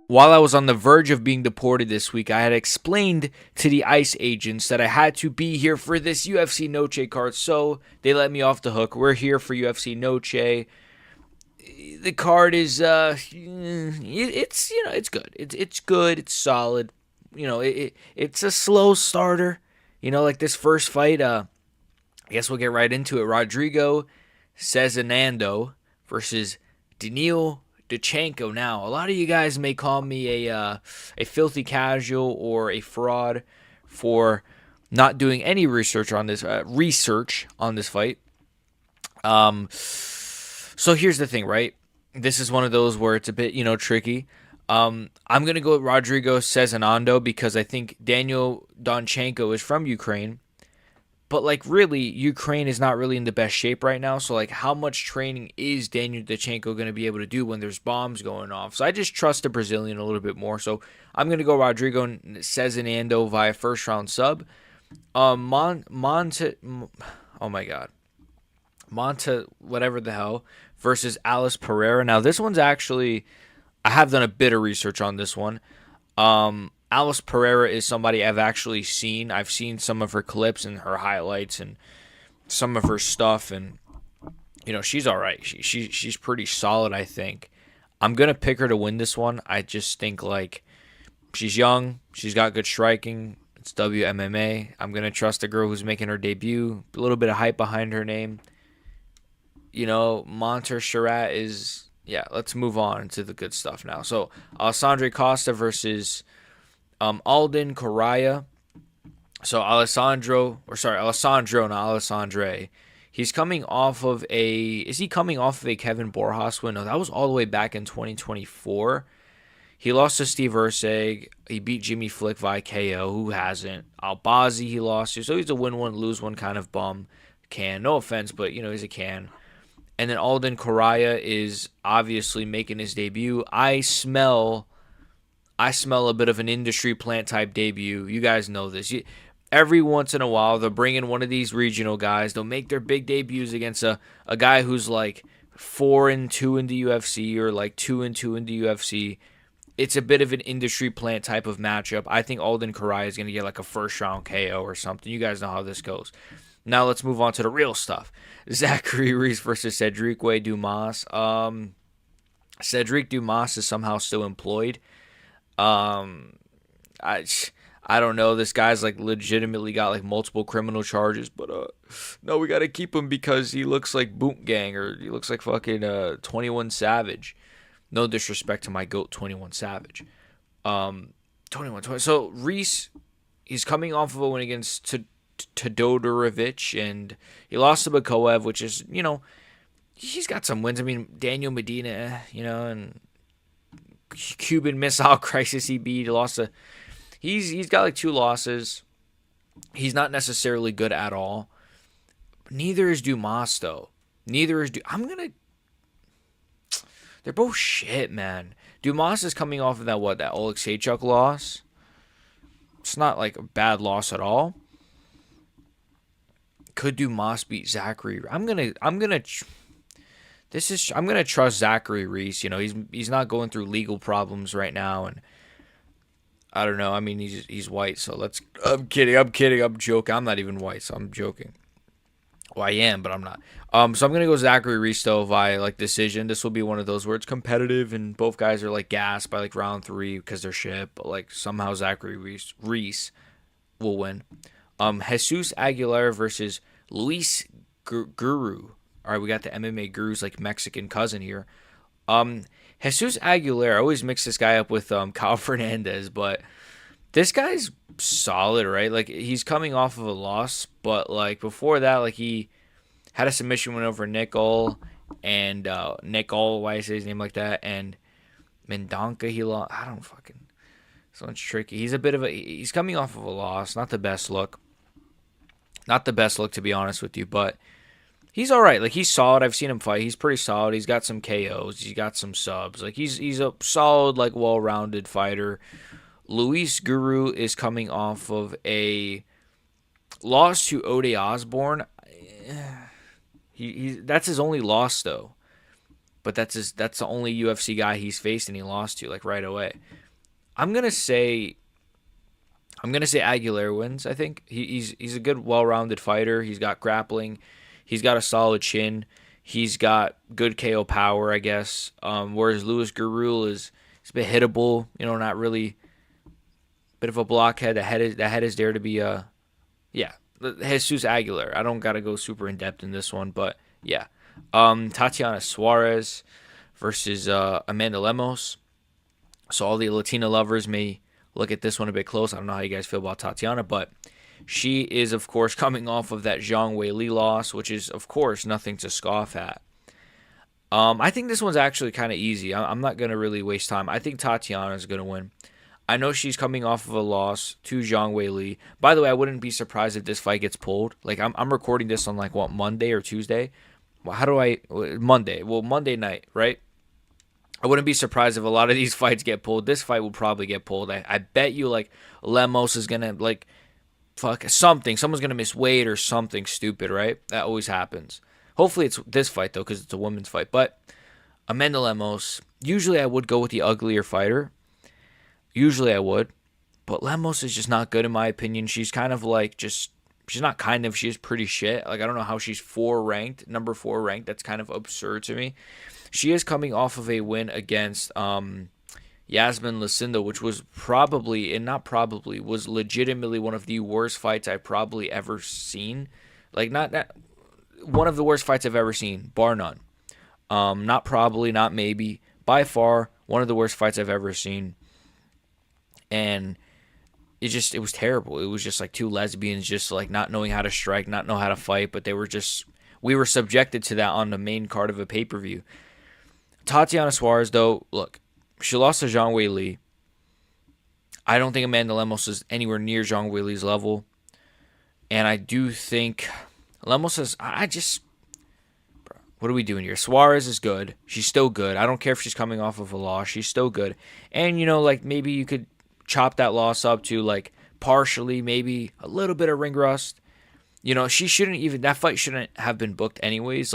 while I was on the verge of being deported this week, I had explained to the ICE agents that I had to be here for this UFC Noche card, so they let me off the hook. We're here for UFC Noche. The card is, it's it's good. It's good. It's solid. It's a slow starter. Like this first fight. I guess we'll get right into it. Rodrigo Sezinando versus Danil Donchenko. Now, a lot of you guys may call me a filthy casual or a fraud for not doing any research on this fight. So here's the thing, right? This is one of those where it's a bit tricky. I'm gonna go with Rodrigo Sezinando because I think Daniel Donchenko is from Ukraine. But, really, Ukraine is not really in the best shape right now. So, how much training is Daniel Donchenko going to be able to do when there's bombs going off? So, I just trust the Brazilian a little bit more. So, I'm going to go Rodrigo Cezinando via first-round sub. Oh, my God. Whatever the hell, versus Alice Pereira. Now, this one's actually, I have done a bit of research on this one. Alice Pereira is somebody I've actually seen. I've seen some of her clips and her highlights and some of her stuff, and she's all right. She's pretty solid, I think. I'm gonna pick her to win this one. I just think she's young, she's got good striking. It's WMMA. I'm gonna trust the girl who's making her debut. A little bit of hype behind her name. Montserrat is Let's move on to the good stuff now. So Alessandro Costa versus Alden Coria. So Alessandro, not Alessandre. He's coming off of is he coming off of a Kevin Borjas win? No, that was all the way back in 2024. He lost to Steve Ursig. He beat Jimmy Flick via KO. Who hasn't? Albazi he lost to. So he's a win one, lose one kind of bum. No offense, but he's a can. And then Alden Coria is obviously making his debut. I smell a bit of an industry plant type debut. You guys know this. Every once in a while, they'll bring in one of these regional guys. They'll make their big debuts against a guy who's 4-2 in the UFC or 2-2 in the UFC. It's a bit of an industry plant type of matchup. I think Alden Coria is going to get a first round KO or something. You guys know how this goes. Now let's move on to the real stuff. Zachary Reese versus Cedric Dumas. Cedric Dumas is somehow still employed. I don't know. This guy's legitimately got multiple criminal charges, but no, we gotta keep him because he looks like Boot Gang or he looks like fucking 21 Savage. No disrespect to my goat 21 Savage. 21. So Reese, he's coming off of a win against Todorovic, and he lost to Bakoev, which is he's got some wins. I mean Daniel Medina, and Cuban Missile Crisis he beat. He lost to. He's got 2 losses. He's not necessarily good at all. Neither is Dumas though. They're both shit, man. Dumas is coming off of that Oleksiejczuk loss. It's not a bad loss at all. Could Dumas beat Zachary? I'm gonna trust Zachary Reese. He's not going through legal problems right now, and I don't know. I mean, he's white, so let's. I'm kidding. I'm joking. I'm not even white, so I'm joking. Well, I am, but I'm not. So I'm gonna go Zachary Reese though via decision. This will be one of those where it's competitive, and both guys are gassed by round 3 because they're shit. But somehow Zachary Reese will win. Jesus Aguilar versus Luis Guru. All right, we got the MMA Guru's Mexican cousin here. Jesus Aguilar, I always mix this guy up with Kyle Fernandez, but this guy's solid, right? He's coming off of a loss, but before that, he had a submission win over Nicol, and Nicol, why I say his name like that, and Mendonca, he lost. I don't fucking. This one's tricky. He's coming off of a loss, not the best look. Not the best look, to be honest with you, but he's all right. He's solid. I've seen him fight. He's pretty solid. He's got some KOs. He's got some subs. He's a solid, well-rounded fighter. Luis Guru is coming off of a loss to Ode Osborne. That's his only loss, though. but that's the only UFC guy he's faced and he lost to like right away. I'm gonna say Aguilera wins. I think he's a good, well-rounded fighter. He's got grappling, he's got a solid chin, he's got good KO power, I guess. Whereas Louis Gurule is a bit hittable, not really. Bit of a blockhead. The head is there to be yeah. Jesus Aguilera. I don't gotta go super in depth in this one, but yeah. Tatiana Suarez versus Amanda Lemos. So all the Latina lovers may look at this one a bit close. I don't know how you guys feel about Tatiana, but she is, of course, coming off of that Zhang Weili loss, which is, of course, nothing to scoff at. I think this one's actually kind of easy. I'm not going to really waste time. I think Tatiana is going to win. I know she's coming off of a loss to Zhang Weili. By the way, I wouldn't be surprised if this fight gets pulled. Like, I'm recording this on, Monday or Tuesday? Monday. Well, Monday night, right? I wouldn't be surprised if a lot of these fights get pulled. This fight will probably get pulled. I bet you, Lemos is going to, fuck something. Someone's going to miss weight or something stupid, right? That always happens. Hopefully it's this fight, though, because it's a women's fight. But Amanda Lemos, usually I would go with the uglier fighter. Usually I would. But Lemos is just not good, in my opinion. She's kind of she's not kind of, she's pretty shit. I don't know how she's number 4 ranked. That's kind of absurd to me. She is coming off of a win against Yasmin Lucinda, which was was legitimately one of the worst fights I've probably ever seen. Not one of the worst fights I've ever seen, bar none. Not probably, not maybe. By far, one of the worst fights I've ever seen. And it was terrible. It was just two lesbians just not knowing how to strike, not know how to fight, but we were subjected to that on the main card of a pay-per-view. Tatiana Suarez, though, look, she lost to Zhang Weili. I don't think Amanda Lemos is anywhere near Zhang Weili's level. And I do think Lemos is, what are we doing here? Suarez is good. She's still good. I don't care if she's coming off of a loss. She's still good. And, maybe you could chop that loss up to, partially, maybe a little bit of ring rust. That fight shouldn't have been booked anyways.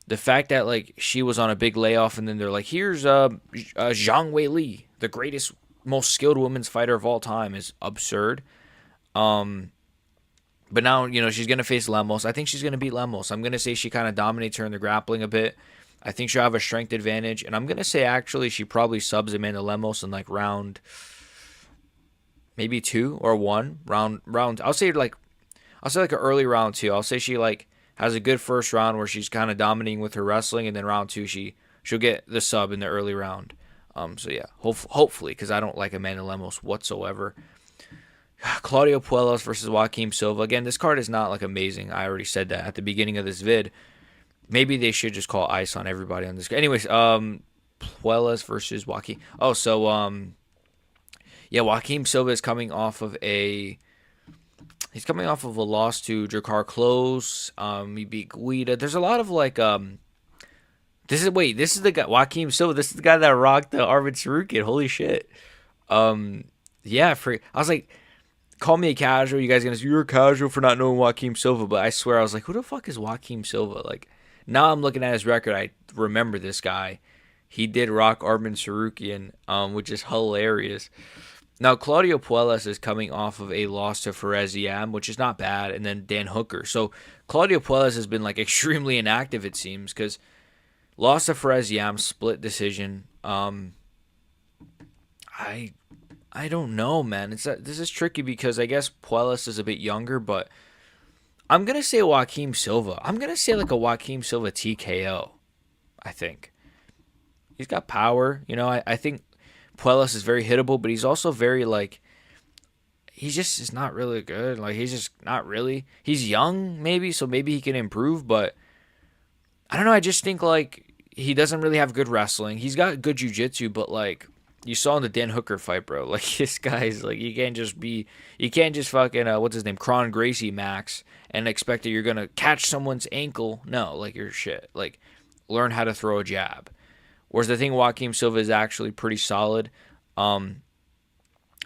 The fact that, she was on a big layoff and then they're here's Zhang Weili, the greatest, most skilled women's fighter of all time, is absurd. But now, she's going to face Lemos. I think she's going to beat Lemos. I'm going to say she kind of dominates her in the grappling a bit. I think she'll have a strength advantage. And I'm going to say, actually, she probably subs Amanda Lemos in, round maybe 2 or 1. Round. I'll say, an early round 2. I'll say she, has a good first round where she's kind of dominating with her wrestling, and then round 2 she'll get the sub in the early round. So yeah, hopefully, because I don't like Amanda Lemos whatsoever. Claudio Puelles versus Joaquim Silva. Again, this card is not amazing. I already said that at the beginning of this vid. Maybe they should just call ice on everybody on this. Anyways, Puelles versus Joaquim. Oh, so Joaquim Silva is coming off of a loss to Drakkar Klose. He beat Guida. There's a lot of this is the guy, Joaquim Silva. This is the guy that rocked the Arvid Sarukian. Holy shit. I was call me a casual. You guys are gonna say you're a casual for not knowing Joaquim Silva, but I swear I was who the fuck is Joaquim Silva? Now I'm looking at his record. I remember this guy. He did rock Arvid Sarukian, which is hilarious. Now, Claudio Puelles is coming off of a loss to Ferreira, which is not bad, and then Dan Hooker. So, Claudio Puelles has been, extremely inactive, it seems, because loss to Ferreira, split decision. I don't know, man. This is tricky because I guess Puelles is a bit younger, but I'm going to say Joaquim Silva. I'm going to say, a Joaquim Silva TKO, I think. He's got power. I think Puelles is very hittable, but he's also very, he just is not really good. He's just not really. He's young, maybe, so maybe he can improve, but I don't know. I just think, he doesn't really have good wrestling. He's got good jiu-jitsu, but, you saw in the Dan Hooker fight, bro. This guy's, you can't just fucking, what's his name, Kron Gracie Max, and expect that you're going to catch someone's ankle. No, you're shit. Learn how to throw a jab. Whereas the thing, Joaquim Silva is actually pretty solid.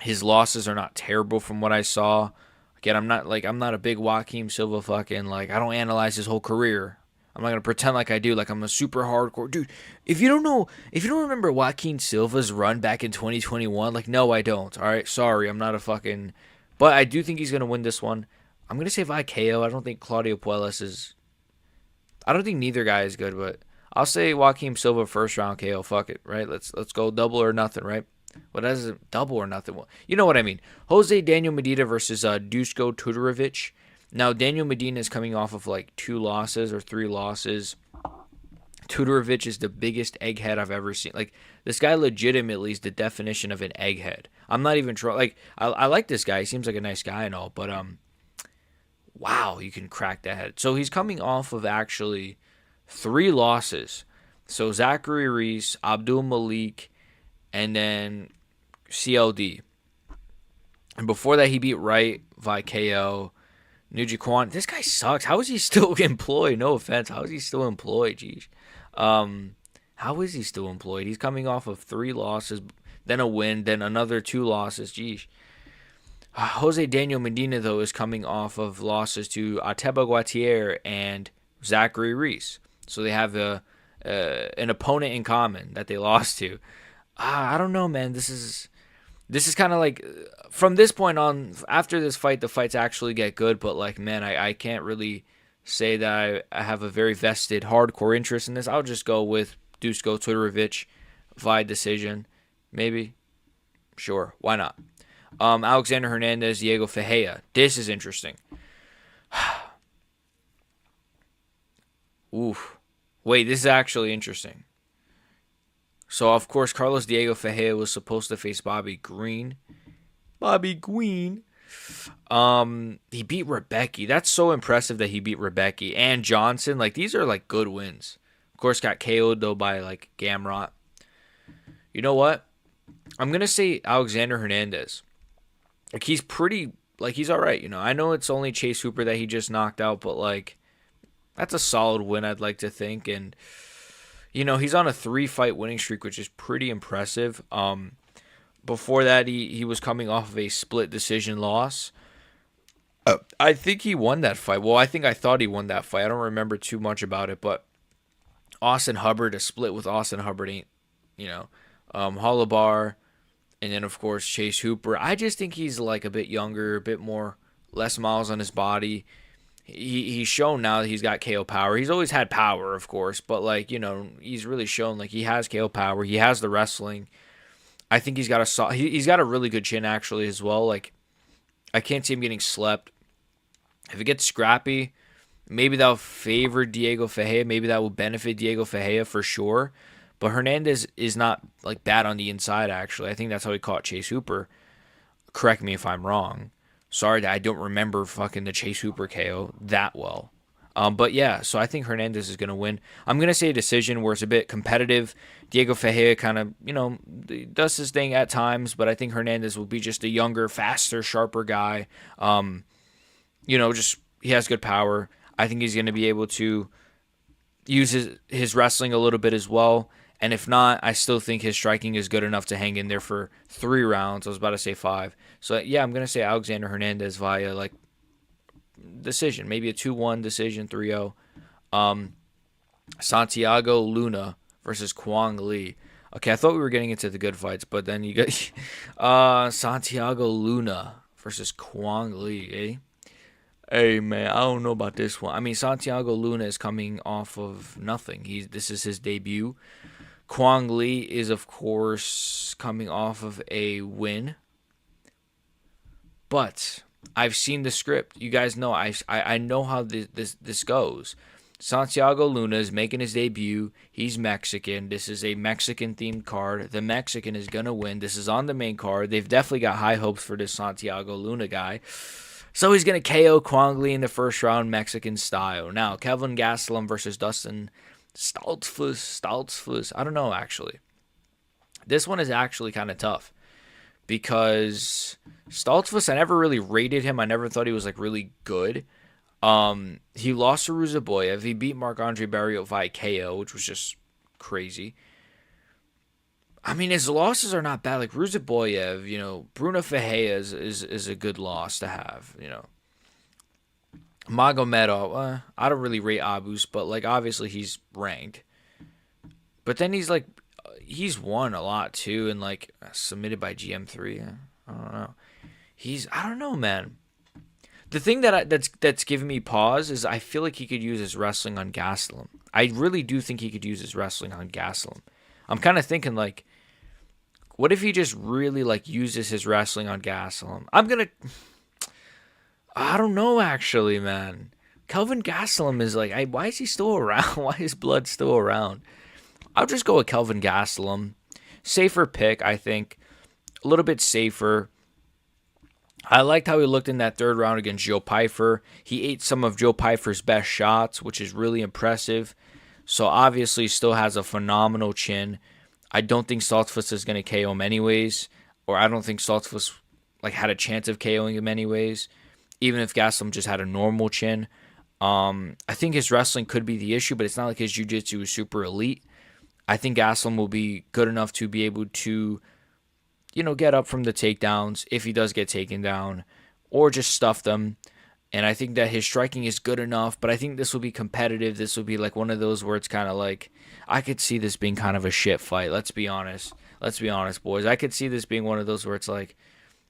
His losses are not terrible from what I saw. Again, I'm not a big Joaquim Silva fucking, I don't analyze his whole career. I'm not gonna pretend like I do, like I'm a super hardcore dude. If you don't remember Joaquim Silva's run back in 2021, like no, I don't. All right, sorry, I'm not a fucking. But I do think he's gonna win this one. I'm gonna say by KO. I don't think Claudio Puelles is. I don't think neither guy is good, but I'll say Joaquim Silva first round KO. Fuck it, right? Let's go double or nothing, right? What is it? Double or nothing? Well, you know what I mean. Jose Daniel Medina versus Dusko Todorovic. Now Daniel Medina is coming off of like 2 losses or 3 losses. Todorovic is the biggest egghead I've ever seen. Like this guy legitimately is the definition of an egghead. I'm not even trying. Like I like this guy. He seems like a nice guy and all, but wow, you can crack that head. So he's coming off of actually 3 losses. So Zachary Reese, Abdul Malik, and then CLD. And before that, he beat Wright via KO. Nuji Quang. This guy sucks. How is he still employed? No offense. How is he still employed? Jeez. How is he still employed? He's coming off of 3 losses, then a win, then another 2 losses. Jeez. Jose Daniel Medina, though, is coming off of losses to Ateba Guatier and Zachary Reese. So they have an opponent in common that they lost to. I don't know, man. This is kind of like, from this point on, after this fight, the fights actually get good. But, like, man, I can't really say that I have a very vested, hardcore interest in this. I'll just go with Dusko Todorovic via decision. Maybe. Sure. Why not? Alexander Hernandez, Diego Ferreira. This is interesting. Oof. Wait, this is actually interesting. So, of course, Carlos Diego Ferreira was supposed to face Bobby Green. Bobby Green. He beat Rebecca. That's so impressive that he beat Rebecca and Johnson. Like, these are, like, good wins. Of course, got KO'd, though, by, like, Gamrot. You know what? I'm going to say Alexander Hernandez. Like, he's pretty, like, he's all right, you know. I know it's only Chase Hooper that he just knocked out, but, like, that's a solid win, I'd like to think. And, you know, he's on a 3-fight winning streak, which is pretty impressive. Before that, he was coming off of a split decision loss. I think he won that fight. Well, I thought he won that fight. I don't remember too much about it, but Austin Hubbard, a split with Austin Hubbard ain't, you know, Hollabar. And then, of course, Chase Hooper. I just think he's, like, a bit younger, a bit more, less miles on his body. He's shown now that he's got KO power. He's always had power, of course, but, like, you know, he's really shown, like, he has KO power. He has the wrestling. I think he's got he's got a really good chin, actually, as well. Like, I can't see him getting slept. If it gets scrappy, maybe that'll favor Diego Ferreira. Maybe that will benefit Diego Ferreira for sure. But Hernandez is not, like, bad on the inside, actually. I think that's how he caught Chase Hooper. Correct me if I'm wrong. Sorry that I don't remember fucking the Chase Hooper KO that well. But, yeah, so I think Hernandez is going to win. I'm going to say a decision where it's a bit competitive. Diego Ferreira kind of, you know, does his thing at times, but I think Hernandez will be just a younger, faster, sharper guy. You know, just he has good power. I think he's going to be able to use his wrestling a little bit as well. And if not, I still think his striking is good enough to hang in there for 3 rounds. I was about to say 5. So, yeah, I'm going to say Alexander Hernandez via, like, decision. Maybe a 2-1 decision, 3-0. Santiago Luna versus Quang Lee. Okay, I thought we were getting into the good fights, but then you got Santiago Luna versus Quang Lee, eh? Hey, man, I don't know about this one. I mean, Santiago Luna is coming off of nothing. This is his debut. Quang Lee is, of course, coming off of a win. But I've seen the script. You guys know I know how this goes. Santiago Luna is making his debut. He's Mexican. This is a Mexican-themed card. The Mexican is going to win. This is on the main card. They've definitely got high hopes for this Santiago Luna guy. So he's going to KO Quang Lee in the first round, Mexican style. Now, Kelvin Gastelum versus Dustin Stoltzfus. I don't know, actually. This one is actually kind of tough because Stoltzfus, I never really rated him. I never thought he was, like, really good. He lost to Ruzaboyev. He beat Marc-Andre Barrios via KO, which was just crazy. I mean, his losses are not bad. Like Ruzaboyev, you know, Bruno Ferreira is a good loss to have, you know. Magomedov, I don't really rate Abus, but like obviously he's ranked. But then he's won a lot too, and like submitted by GM3. I don't know. I don't know, man. The thing that's giving me pause is I feel like he could use his wrestling on Gastelum. I really do think he could use his wrestling on Gastelum. I'm kind of thinking like, what if he just really like uses his wrestling on Gastelum? I don't know actually, man. Kelvin Gastelum is like, why is he still around? Why is Blood still around? I'll just go with Kelvin Gastelum. Safer pick, I think. A little bit safer. I liked how he looked in that third round against Joe Pyfer. He ate some of Joe Pyfer's best shots, which is really impressive. So obviously still has a phenomenal chin. I don't think Saltzfuss is going to KO him anyways. Or I don't think Saltzfuss like had a chance of KOing him anyways. Even if Gastelum just had a normal chin. I think his wrestling could be the issue, but it's not like his jiu-jitsu is super elite. I think Gastelum will be good enough to be able to, get up from the takedowns if he does get taken down, or just stuff them. And I think that his striking is good enough, but I think this will be competitive. This will be like one of those where it's kind of like, I could see this being kind of a shit fight. Let's be honest. Let's be honest, boys. I could see this being one of those where it's like,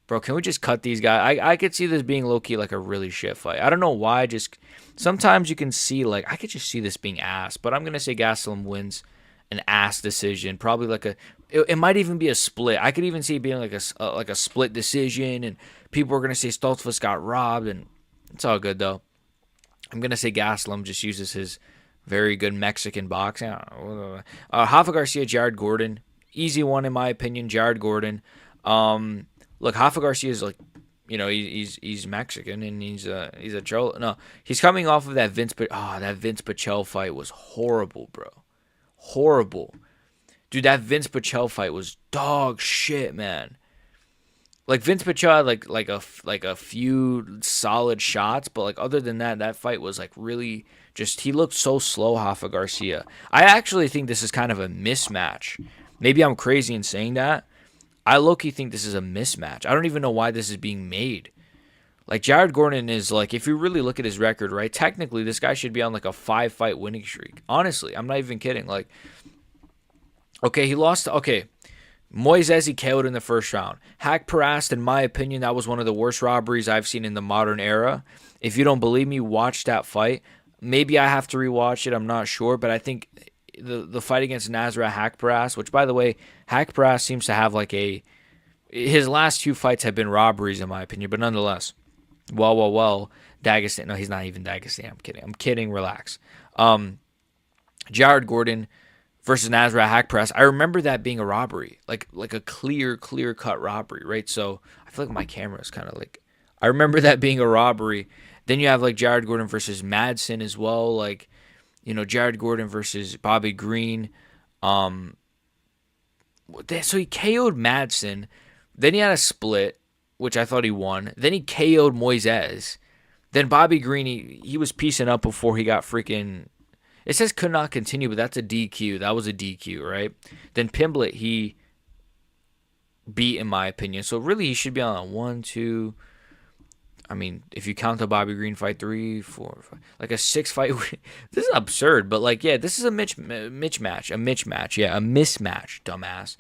bro, can we just cut these guys? I could see this being low-key like a really shit fight. I don't know why. Just sometimes you can see, like, I could just see this being ass. But I'm going to say Gastelum wins an ass decision. Probably like it might even be a split. I could even see it being like a split decision. And people are going to say Stoltzfus got robbed. And it's all good, though. I'm going to say Gastelum just uses his very good Mexican boxing. Rafa Garcia, Jared Gordon. Easy one, in my opinion, Jared Gordon. Look, Rafa Garcia is like, he's Mexican and he's a Joe. No, he's coming off of that Vince Pichel fight was horrible, bro. Horrible. Dude, that Vince Pichel fight was dog shit, man. Like Vince Pichel had like a few solid shots, but like other than that fight was like really just, he looked so slow, Rafa Garcia. I actually think this is kind of a mismatch. Maybe I'm crazy in saying that. I low-key think this is a mismatch. I don't even know why this is being made. Like, Jared Gordon is, like, if you really look at his record, right, technically this guy should be on, like, a 5-fight winning streak. Honestly, I'm not even kidding. Like, okay, he lost. Okay, Moises he KO'd in the first round. Hack Parast, in my opinion, that was one of the worst robberies I've seen in the modern era. If you don't believe me, watch that fight. Maybe I have to rewatch it. I'm not sure, but I think the fight against Nasrat Haqparast, which, by the way, Haqparast seems to have like his last two fights have been robberies in my opinion, but nonetheless, well, Dagestan. No, he's not even Dagestan. I'm kidding. Relax. Jared Gordon versus Nasrat Haqparast. I remember that being a robbery, like a clear cut robbery, right? So I feel like my camera is kind of like, I remember that being a robbery. Then you have like Jared Gordon versus Madsen as well, like, Jared Gordon versus Bobby Green. So he KO'd Madsen. Then he had a split, which I thought he won. Then he KO'd Moises. Then Bobby Green, he was piecing up before he got freaking... It says could not continue, but that's a DQ. That was a DQ, right? Then Pimblett, he beat, in my opinion. So really, he should be on a 1, 2... I mean, if you count the Bobby Green fight, 3, 4, 5, like a 6-fight. This is absurd, but like, yeah, this is a mismatch, dumbass.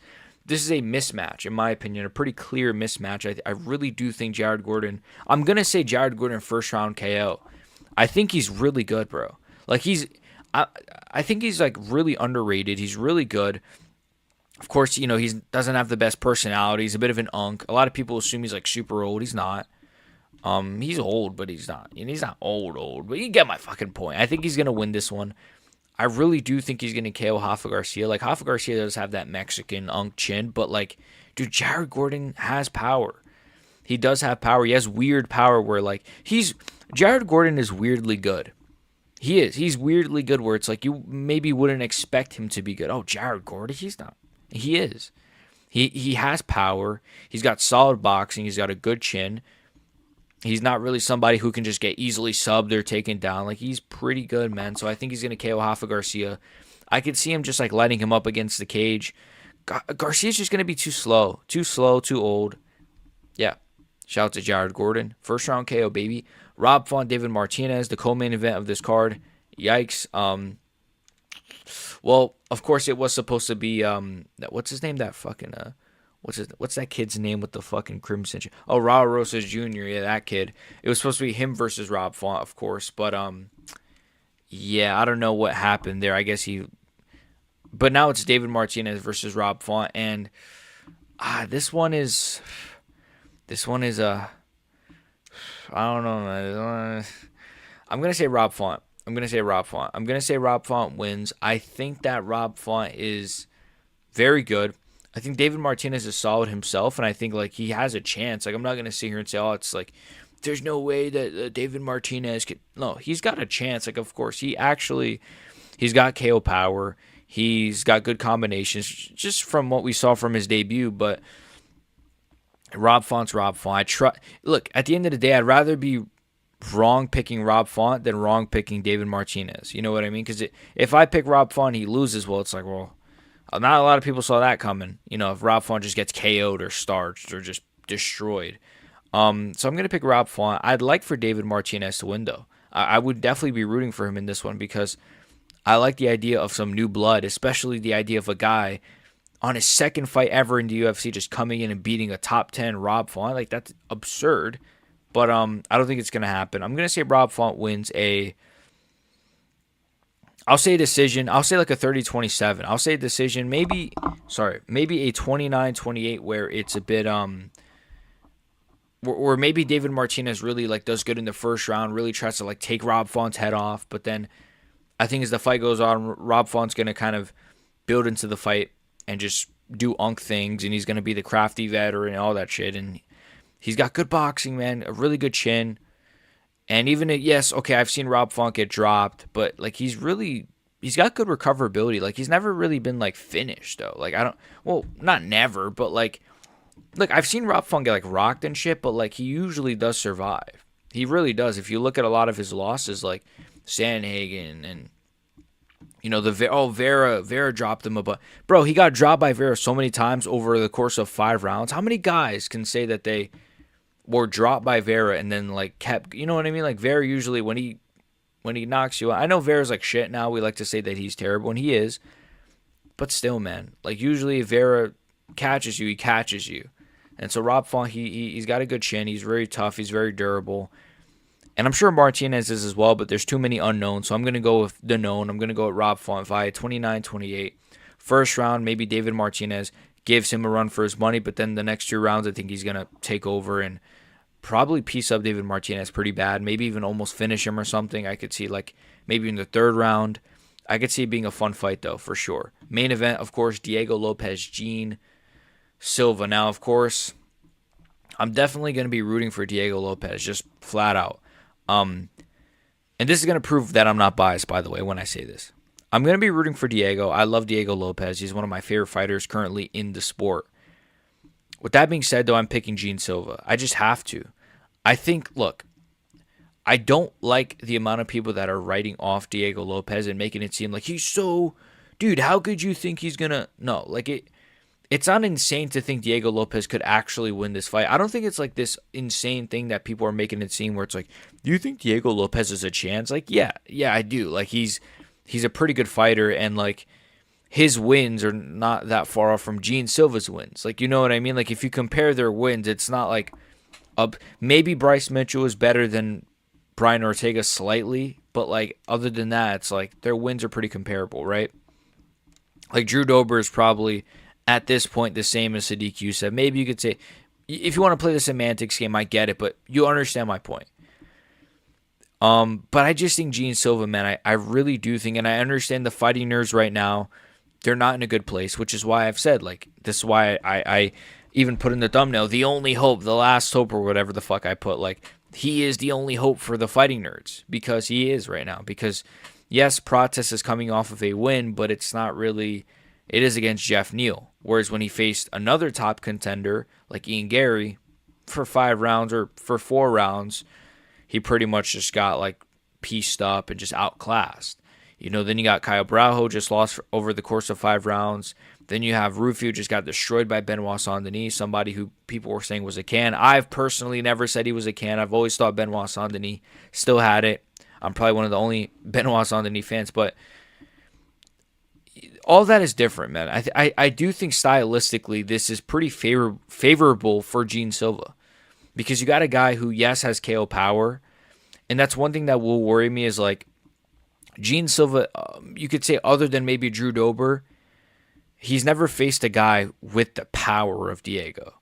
This is a mismatch, in my opinion, a pretty clear mismatch. I really do think Jared Gordon. I'm gonna say Jared Gordon first round KO. I think he's really good, bro. Like I think he's like really underrated. He's really good. Of course, he doesn't have the best personality. He's a bit of an unk. A lot of people assume he's like super old. He's not. He's old, but he's not. He's not old. But you get my fucking point. I think he's gonna win this one. I really do think he's gonna KO Rafa Garcia. Like Rafa Garcia does have that Mexican unk chin, but like, dude, Jared Gordon has power. He does have power. He has weird power where like Jared Gordon is weirdly good. He is. He's weirdly good where it's like you maybe wouldn't expect him to be good. Oh, Jared Gordon, he's not. He is. He has power. He's got solid boxing. He's got a good chin. He's not really somebody who can just get easily subbed or taken down. Like, he's pretty good, man. So I think he's going to KO Rafa Garcia. I could see him just, like, lighting him up against the cage. Garcia's just going to be too slow, too old. Yeah, Shout out to Jared Gordon. First round KO, baby. Rob Font, David Martinez, the co-main event of this card. Yikes. Well, of course it was supposed to be what's his name? That fucking what's that kid's name with the fucking crimson? Oh, Raul Rosas Jr. Yeah, that kid. It was supposed to be him versus Rob Font, of course, but yeah, I don't know what happened there. I guess but now it's David Martinez versus Rob Font, and this one is I don't know, man. I'm gonna say Rob Font. I'm gonna say Rob Font wins. I think that Rob Font is very good. I think David Martinez is solid himself, and I think like he has a chance. Like I'm not gonna sit here and say, oh, it's like there's no way that David Martinez could. No, he's got a chance. Like of course he's got KO power. He's got good combinations, just from what we saw from his debut. But Rob Font's Rob Font. Look, at the end of the day, I'd rather be wrong picking Rob Font than wrong picking David Martinez. You know what I mean? Because if I pick Rob Font, he loses. Well, it's like, well, not a lot of people saw that coming. You know, if Rob Font just gets KO'd or starched or just destroyed. So I'm going to pick Rob Font. I'd like for David Martinez to win, though. I would definitely be rooting for him in this one because I like the idea of some new blood, especially the idea of a guy on his second fight ever in the UFC just coming in and beating a top 10 Rob Font. Like, that's absurd. But I don't think it's going to happen. I'm going to say Rob Font wins I'll say a decision. I'll say like a 30-27. I'll say a decision. Maybe a 29-28 where it's a bit where maybe David Martinez really like does good in the first round, really tries to like take Rob Font's head off, but then I think as the fight goes on, Rob Font's going to kind of build into the fight and just do unk things, and he's going to be the crafty veteran and all that shit, and he's got good boxing, man, a really good chin. And even yes, okay, I've seen Rob Font get dropped, but like he's got good recoverability. Like he's never really been like finished though. Like not never, but like look, I've seen Rob Font get like rocked and shit, but like he usually does survive. He really does. If you look at a lot of his losses, like Sandhagen and you know Vera dropped him a butt. Bro, he got dropped by Vera so many times over the course of 5 rounds. How many guys can say that they were dropped by Vera and then like kept, you know what I mean? Like Vera usually when he knocks you out, I know Vera's like shit now. We like to say that he's terrible, and he is. But still, man, like usually if Vera catches you, he catches you. And so Rob Font, he's got a good chin. He's very tough. He's very durable. And I'm sure Martinez is as well, but there's too many unknowns. So I'm going to go with the known. I'm going to go with Rob Font via 29-28. First round, maybe David Martinez gives him a run for his money, but then the next 2 rounds, I think he's going to take over and probably piece up David Martinez pretty bad, maybe even almost finish him or something. I could see like maybe in the 3rd round. I could see it being a fun fight, though, for sure. Main event, of course, Diego Lopes, Gene Silva. Now, of course, I'm definitely going to be rooting for Diego Lopes, just flat out. And this is going to prove that I'm not biased, by the way, when I say this. I'm going to be rooting for Diego. I love Diego Lopes. He's one of my favorite fighters currently in the sport. With that being said, though, I'm picking Gene Silva. I just have to. I think, look, I don't like the amount of people that are writing off Diego Lopes and making it seem like he's so... Dude, how could you think he's going to... No, like it's not insane to think Diego Lopes could actually win this fight. I don't think it's like this insane thing that people are making it seem where it's like, do you think Diego Lopes has a chance? Like, yeah, I do. Like, he's a pretty good fighter, and like his wins are not that far off from Gene Silva's wins. Like, you know what I mean? Like, if you compare their wins, it's not like maybe Bryce Mitchell is better than Brian Ortega slightly, but like other than that, it's like their wins are pretty comparable, right? Like Drew Dober is probably at this point the same as Sadiq Youssef. Maybe you could say, if you want to play the semantics game, I get it, but you understand my point. But I just think Gene Silva, man, I really do think, and I understand the fighting nerds right now, they're not in a good place, which is why I've said, like, this is why I even put in the thumbnail, the only hope, the last hope, or whatever the fuck I put, like, he is the only hope for the fighting nerds, because he is right now, because, yes, Prates is coming off of a win, but it's not really, it is against Jeff Neal, whereas when he faced another top contender, like Ian Gary, for 5 rounds, or for 4 rounds, he pretty much just got, like, pieced up and just outclassed. You know, then you got Kyle Braujo, just lost over the course of 5 rounds. Then you have Rufio, just got destroyed by Benoit Saint-Denis, somebody who people were saying was a can. I've personally never said he was a can. I've always thought Benoit Saint-Denis still had it. I'm probably one of the only Benoit Saint-Denis fans, but all that is different, man. I do think stylistically this is pretty favorable for Gene Silva, because you got a guy who, yes, has KO power, and that's one thing that will worry me is like Gene Silva, you could say other than maybe Drew Dober, he's never faced a guy with the power of Diego.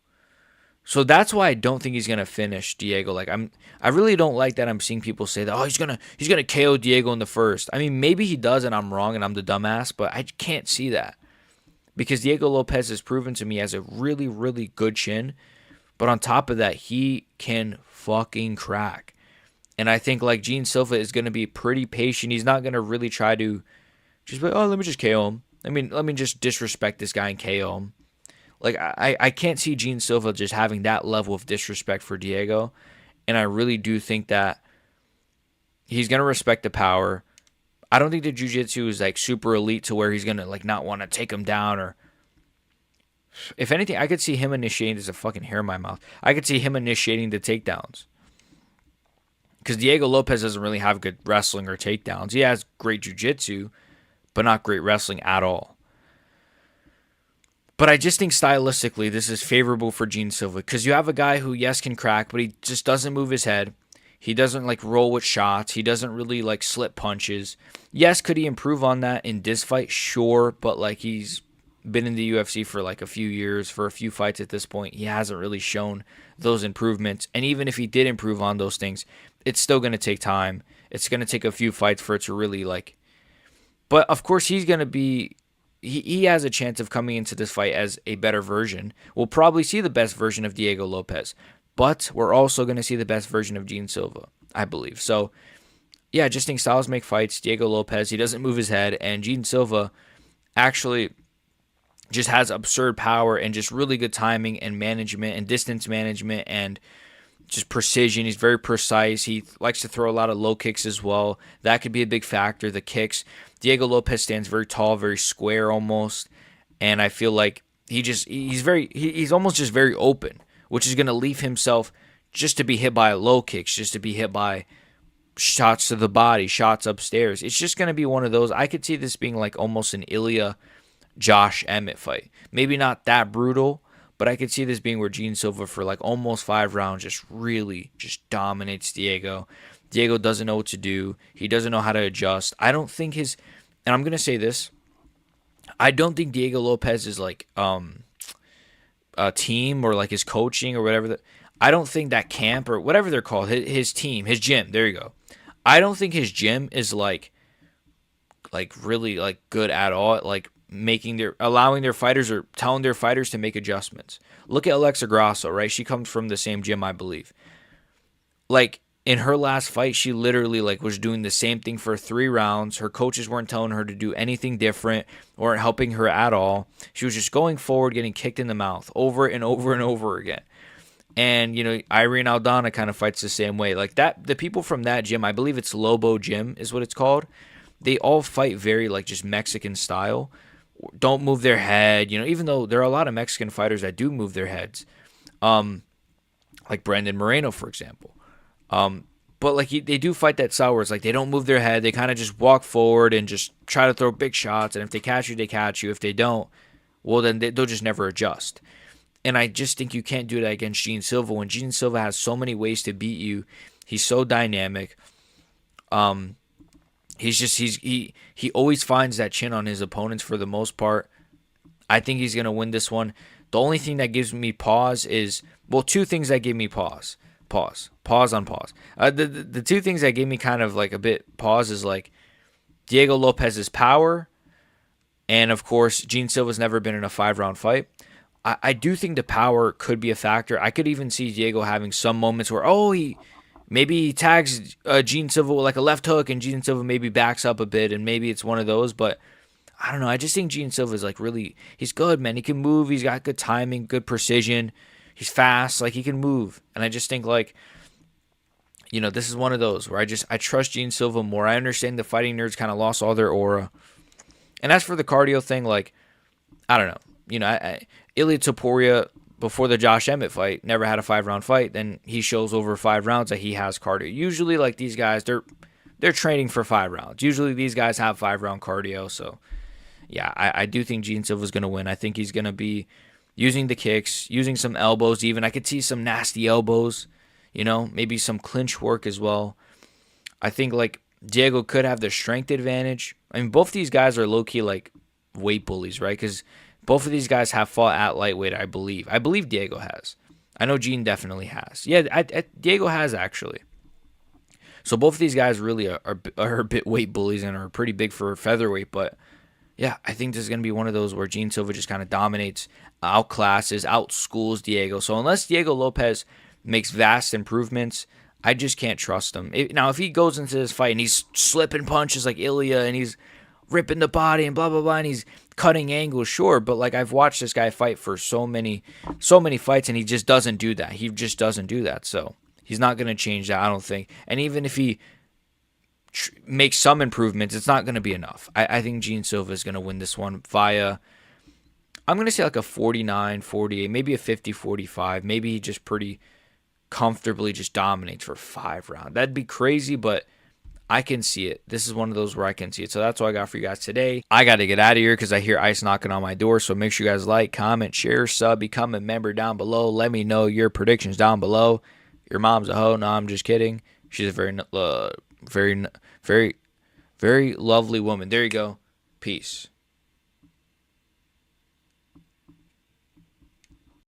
So that's why I don't think he's gonna finish Diego. Like I really don't like that I'm seeing people say that, oh, he's gonna KO Diego in the first. I mean, maybe he does and I'm wrong and I'm the dumbass, but I can't see that. Because Diego Lopes has proven to me he has a really, really good chin. But on top of that, he can fucking crack. And I think like Gene Silva is gonna be pretty patient. He's not gonna really try to just be like, oh, let me just KO him. Let me just disrespect this guy and KO him. Like, I can't see Gene Silva just having that level of disrespect for Diego. And I really do think that he's going to respect the power. I don't think the jiu-jitsu is, like, super elite to where he's going to, like, not want to take him down. Or, if anything, I could see him initiating. There's a fucking hair in my mouth. I could see him initiating the takedowns. Because Diego Lopes doesn't really have good wrestling or takedowns. He has great jiu-jitsu, but not great wrestling at all. But I just think stylistically this is favorable for Gene Silva, because you have a guy who, yes, can crack, but he just doesn't move his head. He doesn't like roll with shots. He doesn't really like slip punches. Yes, could he improve on that in this fight? Sure, but like he's been in the UFC for like a few years, for a few fights at this point. He hasn't really shown those improvements. And even if he did improve on those things, it's still going to take time. It's going to take a few fights for it to really like. But of course he's going to be... He has a chance of coming into this fight as a better version. We'll probably see the best version of Diego Lopes, but we're also going to see the best version of Gene Silva, I believe. So, yeah, I just think styles make fights. Diego Lopes, he doesn't move his head, and Gene Silva actually just has absurd power and just really good timing and management and distance management and just precision. He's very precise. He likes to throw a lot of low kicks as well. That could be a big factor, the kicks. Diego Lopes stands very tall, very square almost, and I feel like he's almost just very open, which is going to leave himself just to be hit by low kicks, just to be hit by shots to the body, shots upstairs. It's just going to be one of those. I could see this being like almost an Ilya Josh Emmett fight. Maybe not that brutal, but I could see this being where Gene Silva for like almost 5 rounds just really just dominates Diego. Diego doesn't know what to do. He doesn't know how to adjust. I don't think and I'm going to say this, I don't think Diego Lopes is like a team or like his coaching or whatever. I don't think that camp or whatever they're called, his team, his gym, there you go. I don't think his gym is like really like good at all at like allowing their fighters or telling their fighters to make adjustments. Look at Alexa Grasso, right? She comes from the same gym, I believe. Like, in her last fight, she literally like was doing the same thing for 3 rounds. Her coaches weren't telling her to do anything different, weren't helping her at all. She was just going forward, getting kicked in the mouth over and over and over again. And, you know, Irene Aldana kind of fights the same way. Like that, the people from that gym, I believe it's Lobo Gym is what it's called. They all fight very like just Mexican style. Don't move their head, you know, even though there are a lot of Mexican fighters that do move their heads. Like Brandon Moreno, for example. But like they do fight that style where it's like they don't move their head. They kind of just walk forward and just try to throw big shots. And if they catch you, they catch you. If they don't, well, then they'll just never adjust. And I just think you can't do that against Gene Silva. When Gene Silva has so many ways to beat you, he's so dynamic. He always finds that chin on his opponents for the most part. I think he's gonna win this one. The only thing that gives me pause is, well, 2 things that give me pause. Pause on pause. The 2 things that gave me kind of like a bit pause is like Diego Lopes's power, and of course Gene Silva's never been in a 5-round fight. I do think the power could be a factor. I could even see Diego having some moments where he tags Gene Silva with like a left hook, and Gene Silva maybe backs up a bit, and maybe it's one of those. But I don't know. I just think Gene Silva is like really, he's good, man. He can move. He's got good timing, good precision. He's fast, like he can move. And I just think like, you know, this is one of those where I trust Gene Silva more. I understand the fighting nerds kind of lost all their aura. And as for the cardio thing, like I don't know. Ilya Topuria, before the Josh Emmett fight, never had a 5-round fight. Then he shows over 5 rounds that he has cardio. Usually, like, these guys, they're training for 5 rounds. Usually these guys have 5-round cardio. So, yeah, I do think Gene Silva's going to win. I think he's going to be using the kicks, using some elbows even. I could see some nasty elbows, maybe some clinch work as well. I think, like, Diego could have the strength advantage. I mean, both these guys are low-key, like, weight bullies, right? Because both of these guys have fought at lightweight, I believe. I believe Diego has. I know Gene definitely has. Yeah, Diego has, actually. So both of these guys really are a bit weight bullies and are pretty big for featherweight. But, yeah, I think this is going to be one of those where Gene Silva just kind of dominates, outclasses, outschools Diego. So unless Diego Lopes makes vast improvements, I just can't trust him. Now, if he goes into this fight and he's slipping punches like Ilya and he's ripping the body and blah, blah, blah, and he's cutting angles, sure. But, like, I've watched this guy fight for so many fights, and he just doesn't do that. He just doesn't do that. So he's not going to change that, I don't think. And even if he makes some improvements, it's not going to be enough. I think Gene Silva is going to win this one via, I'm going to say like a 49-48, maybe a 50-45. Maybe he just pretty comfortably just dominates for 5 rounds. That'd be crazy, but I can see it. This is one of those where I can see it. So that's what I got for you guys today. I got to get out of here because I hear Ice knocking on my door. So make sure you guys like, comment, share, sub, become a member down below. Let me know your predictions down below. Your mom's a hoe. No, I'm just kidding. She's a very, very, very lovely woman. There you go. Peace.